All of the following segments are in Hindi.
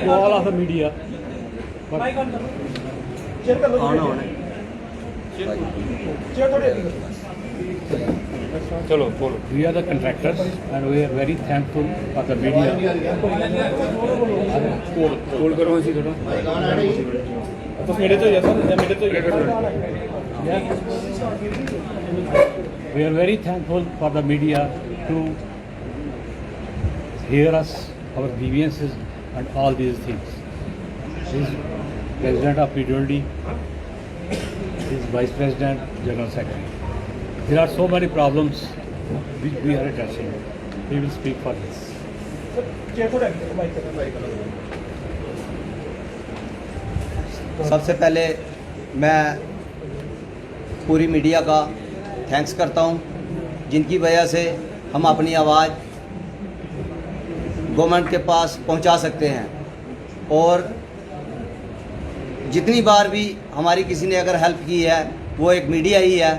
to all of the media. But चलो बोलो। we are the contractors and we are very thankful for the media. Hold करो इसी थोड़ा। तो मेरे तो We are very thankful for the media to hear us, our grievances and all these things. This is President of PWD, this is Vice President, General Secretary. There are so many problems which we are addressing. We will speak for this. सबसे पहले मैं पूरी मीडिया का थैंक्स करता हूं, जिनकी वजह से हम अपनी आवाज़ गवर्नमेंट के पास पहुंचा सकते हैं। और जितनी बार भी हमारी किसी ने अगर हेल्प की है वो एक मीडिया ही है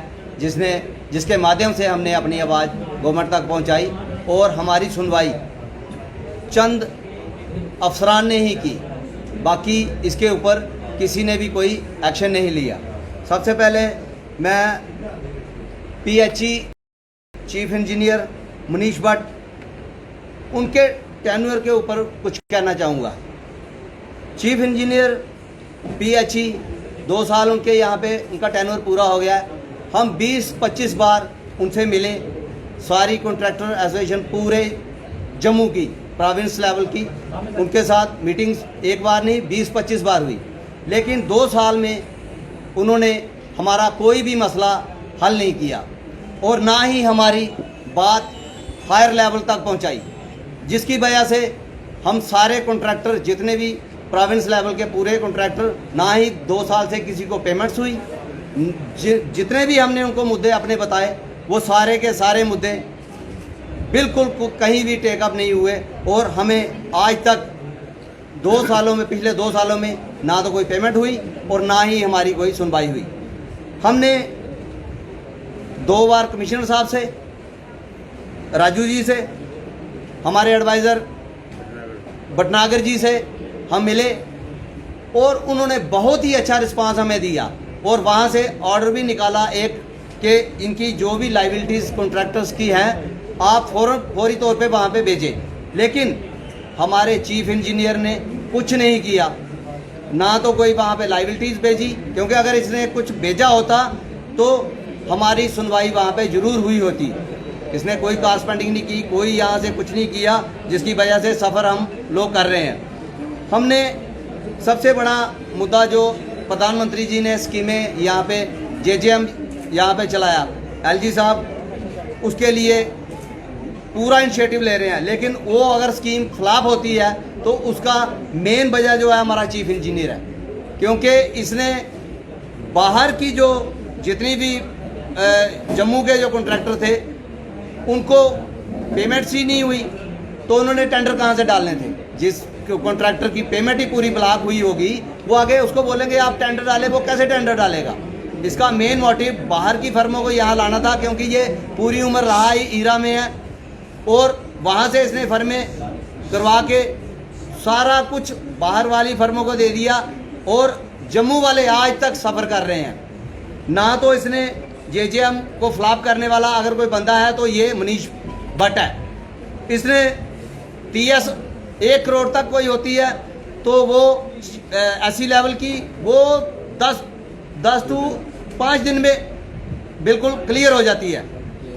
जिसके माध्यम से हमने अपनी आवाज़ गवर्नमेंट तक पहुंचाई। और हमारी सुनवाई चंद अफसरान ने ही की, बाकी इसके ऊपर किसी ने भी कोई एक्शन नहीं लिया। सबसे पहले मैं PHE chief engineer Manish Bhatt उनके टेन्योर के ऊपर कुछ कहना चाहूँगा। चीफ इंजीनियर PHE 2 साल उनके यहाँ पे उनका टेन्योर पूरा हो गया है। हम 20-25 बार उनसे मिले, सारी कॉन्ट्रैक्टर एसोसिएशन पूरे जम्मू की प्रोविंस लेवल की उनके साथ मीटिंग्स एक बार नहीं 20-25 बार हुई, लेकिन 2 साल में उन्होंने हमारा कोई भी मसला हल नहीं किया और ना ही हमारी बात हायर लेवल तक पहुंचाई, जिसकी वजह से हम सारे कॉन्ट्रैक्टर जितने भी प्रोविंस लेवल के पूरे कॉन्ट्रैक्टर, ना ही 2 साल से किसी को पेमेंट्स हुई। जितने भी हमने उनको मुद्दे अपने बताए वो सारे के सारे मुद्दे बिल्कुल कहीं भी टेकअप नहीं हुए। और हमें आज तक 2 सालों में, पिछले 2 सालों में ना तो कोई पेमेंट हुई और ना ही हमारी कोई सुनवाई हुई। हमने 2 बार कमिश्नर साहब से, राजू जी से, हमारे एडवाइज़र भटनागर जी से हम मिले और उन्होंने बहुत ही अच्छा रिस्पांस हमें दिया और वहाँ से ऑर्डर भी निकाला एक कि इनकी जो भी लाइबिलिटीज़ कॉन्ट्रैक्टर्स की हैं आप फौरी तौर पे वहाँ पे भेजें। लेकिन हमारे चीफ इंजीनियर ने कुछ नहीं किया, ना तो कोई वहाँ पे लाइबिलिटीज़ भेजी, क्योंकि अगर इसने कुछ भेजा होता तो हमारी सुनवाई वहाँ पे ज़रूर हुई होती। इसने कोई कॉरस्पॉन्डिंग नहीं की, कोई यहाँ से कुछ नहीं किया, जिसकी वजह से सफ़र हम लोग कर रहे हैं। हमने सबसे बड़ा मुद्दा जो प्रधानमंत्री जी ने स्कीमें यहाँ पे JJM यहाँ पे चलाया, LG साहब उसके लिए पूरा इनिशिएटिव ले रहे हैं, लेकिन वो अगर स्कीम फ्लॉप होती है तो उसका मेन वजह जो है हमारा चीफ इंजीनियर है, क्योंकि इसने बाहर की जो जितनी भी जम्मू के जो कॉन्ट्रैक्टर थे उनको पेमेंट्स ही नहीं हुई तो उन्होंने टेंडर कहाँ से डालने थे। जिस कॉन्ट्रैक्टर की पेमेंट ही पूरी ब्लॉक हुई होगी वो आगे उसको बोलेंगे आप टेंडर डालें, वो कैसे टेंडर डालेगा। इसका मेन मोटिव बाहर की फर्मों को यहाँ लाना था, क्योंकि ये पूरी उम्र रहा ही ईरा में है और वहाँ से इसने फर्में करवा के सारा कुछ बाहर वाली फर्मों को दे दिया और जम्मू वाले आज तक सफ़र कर रहे हैं। ना तो इसने JJM को फ्लॉप करने वाला अगर कोई बंदा है तो ये मनीष भट्ट है। इसने TS 1 करोड़ तक कोई होती है तो वो ऐसी लेवल की वो 10 to 5 दिन में बिल्कुल क्लियर हो जाती है,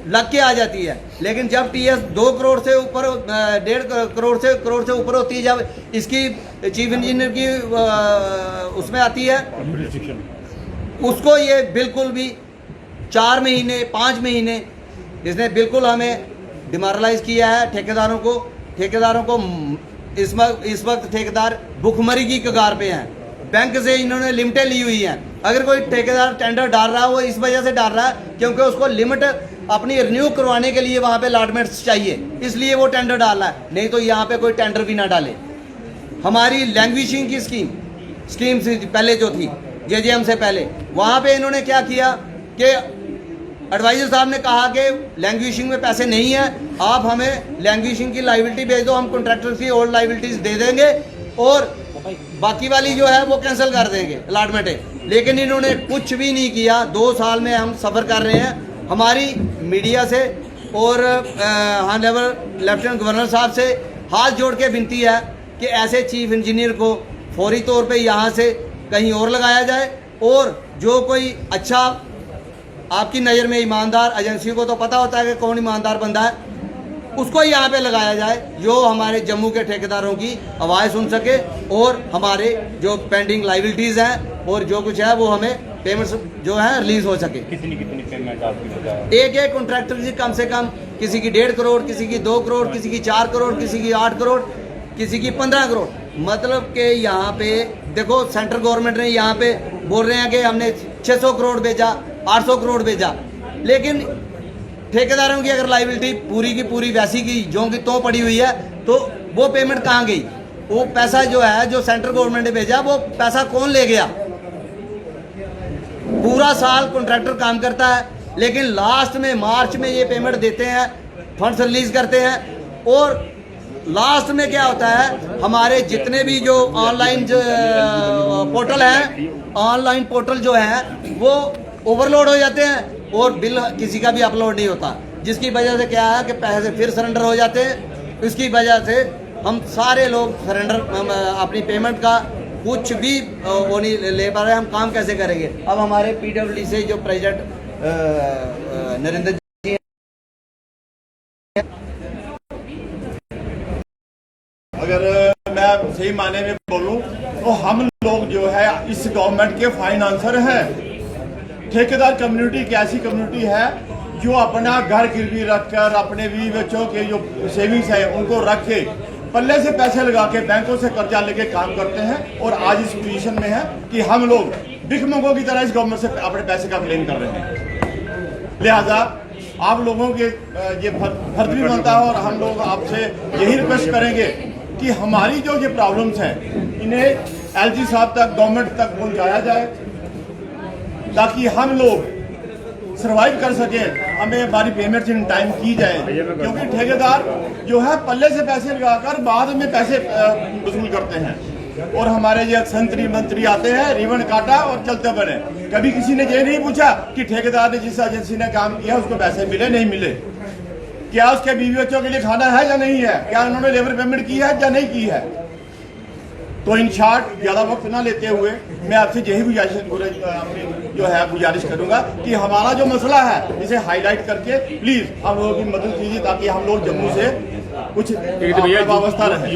लग के आ जाती है। लेकिन जब TS 2 करोड़ से ऊपर, 1.5 करोड़ से ऊपर होती है, जब इसकी चीफ इंजीनियर की उसमें आती है उसको ये बिल्कुल भी 4 महीने 5 महीने इसने बिल्कुल हमें डिमोरलाइज किया है। ठेकेदारों को इस वक्त ठेकेदार भुखमरी की कगार पे हैं। बैंक से इन्होंने लिमिटें ली हुई हैं। अगर कोई ठेकेदार टेंडर डाल रहा है वो इस वजह से डाल रहा है क्योंकि उसको लिमिट अपनी रिन्यू करवाने के लिए वहाँ पे अलॉटमेंट्स चाहिए, इसलिए वो टेंडर डाल रहा है, नहीं तो यहाँ पे कोई टेंडर भी ना डाले। हमारी लैंग्वेजिंग की स्कीम पहले जो थी JJM से पहले, वहाँ पे इन्होंने क्या किया कि एडवाइजर साहब ने कहा कि लैंग्वेजिंग में पैसे नहीं है, आप हमें लैंग्वेजिंग की लाइबिलिटी भेज दो, हम कॉन्ट्रैक्टर की ओल्ड लाइबिलिटीज दे देंगे और बाकी वाली जो है वो कैंसिल कर देंगे अलॉटमेंटें। लेकिन इन्होंने कुछ भी नहीं किया। 2 साल में हम सफ़र कर रहे हैं। हमारी मीडिया से और लेवल लेफ्टिनेंट गवर्नर साहब से हाथ जोड़ के विनती है कि ऐसे चीफ इंजीनियर को फौरी तौर पे यहाँ से कहीं और लगाया जाए, और जो कोई अच्छा आपकी नज़र में ईमानदार, एजेंसी को तो पता होता है कि कौन ईमानदार बंदा है, उसको यहाँ पे लगाया जाए, जो हमारे जम्मू के ठेकेदारों की आवाज़ सुन सके और हमारे जो पेंडिंग लाइबिलिटीज़ हैं और जो कुछ है वो हमें पेमेंट्स जो है रिलीज हो सके। कितनी पेमेंट आपकी बताया? एक कॉन्ट्रैक्टर की कम से कम किसी की 1.5 करोड़, किसी की 2 करोड़, किसी की 4 करोड़, किसी की 8 करोड़, किसी की 15 करोड़। मतलब कि यहाँ पे देखो सेंट्रल गवर्नमेंट ने यहाँ पे बोल रहे हैं कि हमने 600 करोड़ भेजा, 800 करोड़ भेजा, लेकिन ठेकेदारों की अगर लाइबिलिटी पूरी की पूरी वैसी की जो की तो पड़ी हुई है, तो वो पेमेंट कहाँ गई? वो पैसा जो है जो सेंट्रल गवर्नमेंट ने भेजा, वो पैसा कौन ले गया? पूरा साल कॉन्ट्रैक्टर काम करता है, लेकिन लास्ट में मार्च में ये पेमेंट देते हैं, फंड्स रिलीज करते हैं, और लास्ट में क्या होता है, हमारे जितने भी जो ऑनलाइन पोर्टल हैं, ऑनलाइन पोर्टल जो हैं वो ओवरलोड हो जाते हैं और बिल किसी का भी अपलोड नहीं होता, जिसकी वजह से क्या है कि पैसे फिर सरेंडर हो जाते हैं। इसकी वजह से हम सारे लोग सरेंडर अपनी पेमेंट का कुछ भी वो नहीं ले पा रहे। हम काम कैसे करेंगे? अब हमारे PWD से जो प्रेसिडेंट नरेंद्र जी हैं, अगर मैं सही माने में बोलूं तो हम लोग जो है इस गवर्नमेंट के फाइनेंसर हैं। ठेकेदार कम्युनिटी एक ऐसी कम्युनिटी है जो अपना घर गिरवी रखकर अपने बीवी बच्चों के जो सेविंग्स है उनको रख के पल्ले से पैसे लगा के बैंकों से कर्जा लेके काम करते हैं, और आज इस पोजीशन में है कि हम लोग भिखमंगों की तरह इस गवर्नमेंट से अपने पैसे का क्लेम कर रहे हैं। लिहाजा आप लोगों के ये फर्ज भी बनता है, और हम लोग आपसे यही रिक्वेस्ट करेंगे कि हमारी जो ये प्रॉब्लम्स हैं इन्हें LG साहब तक, गवर्नमेंट तक पहुंचाया जाए, ताकि हम लोग सर्वाइव कर सके, हमें हमारी पेमेंट इन टाइम की जाए। क्योंकि ठेकेदार जो है पल्ले से पैसे लगाकर बाद में पैसे वसूल करते हैं, और हमारे ये संतरी मंत्री आते हैं, रिबन काटा और चलते बने। कभी किसी ने ये नहीं पूछा कि ठेकेदार ने जिस एजेंसी ने काम किया उसको पैसे मिले नहीं मिले, क्या उसके बीवी बच्चों के लिए खाना है या नहीं है, क्या उन्होंने लेबर पेमेंट की है या नहीं की है। तो इन शॉर्ट ज़्यादा वक्त ना लेते हुए मैं आपसे यही गुजारिश करूंगा कि हमारा जो मसला है इसे हाईलाइट करके प्लीज हम लोगों की मदद कीजिए, ताकि हम लोग जम्मू से कुछ वाबस्ता रहे।